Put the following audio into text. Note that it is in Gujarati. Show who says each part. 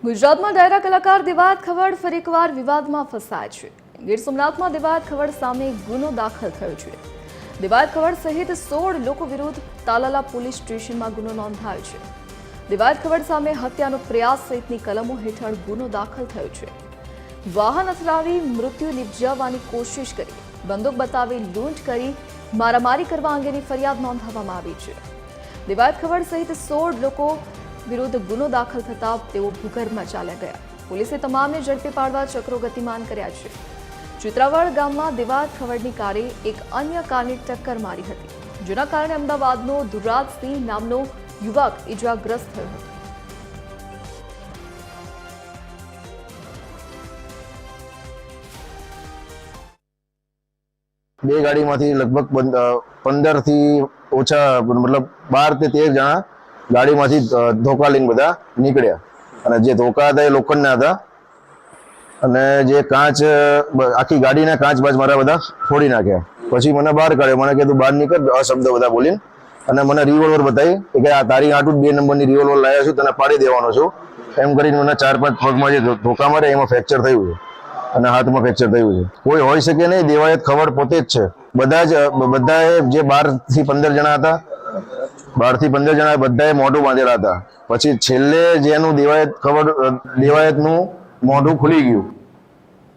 Speaker 1: ગુજરાતમાં ડાયરા કલાકાર દેવાયત ખવડ ફરી એકવાર વિવાદમાં ફસાય છે। ગીર સોમનાથમાં દેવાયત ખવડ સામે ગુનો દાખલ થયો છે। દેવાયત ખવડ સહિત 16 લોકો વિરુદ્ધ તાલાલા પોલીસ સ્ટેશનમાં ગુનો નોંધાયો છે। દેવાયત ખવડ સામે હત્યાનો પ્રયાસ સહિતની કલમો હેઠળ ગુનો દાખલ થયો છે। વાહન અથડાવી મૃત્યુ નિપજાવવાની કોશિશ કરી, બંદૂક બતાવી લૂંટ કરી, મારામારી કરવા અંગેની ફરિયાદ નોંધાવવામાં આવી છે। દેવાયત ખવડ સહિત 16 લોકો વિરુદ્ધ ગુનો દાખલ થતા તેઓ ભૂગર્ભમાં ચાલ્યા ગયા। પોલીસે તમામને ઝડપી પાડવા ચક્રો ગતિમાન કર્યા છે। ચિત્રાવડ ગામમાં દેવાયત ખવડની કારે એક અન્ય કારને ટક્કર મારી હતી, જેના કારણે અમદાવાદનો દુર્રાજસિંહ નામનો યુવક ઇજાગ્રસ્ત થયો હતો।
Speaker 2: બે ગાડીમાંથી લગભગ 15 થી ઓછા મતલબ 12 થી 13 જણા ગાડીમાંથી ધોકા લઈને બધા નીકળ્યા અને જે ધોકા હતા એ લોખંડના હતા અને જે કાચ આખી ગાડીના કાચ બાજ મારા બધા ફોડી નાખ્યા। પછી મને બહાર કાઢ્યો, મને કીધું બહાર નીકળ અશબ્દ બધા બોલીને, અને મને રિવોલ્વર બતાવી કે આ તારી આટલું 2 નંબરની રિવોલ્વર લાવ્યા છું, તને પાડી દેવાનો છું એમ કરીને મને 4-5 પગમાં જે ધોકા મારે એમાં ફ્રેક્ચર થયું છે અને હાથમાં ફ્રેક્ચર થયું છે। કોઈ હોઈ શકે નહીં, દેવાયત ખવડ પોતે જ છે। બધાએ જે 12 થી 15 જણા હતા, 12 થી 15 જણા બધાએ મોઢું બાંધેલા હતા। પછી છેલ્લે જેનું દેવાયતનું મોઢું ખુલી ગયું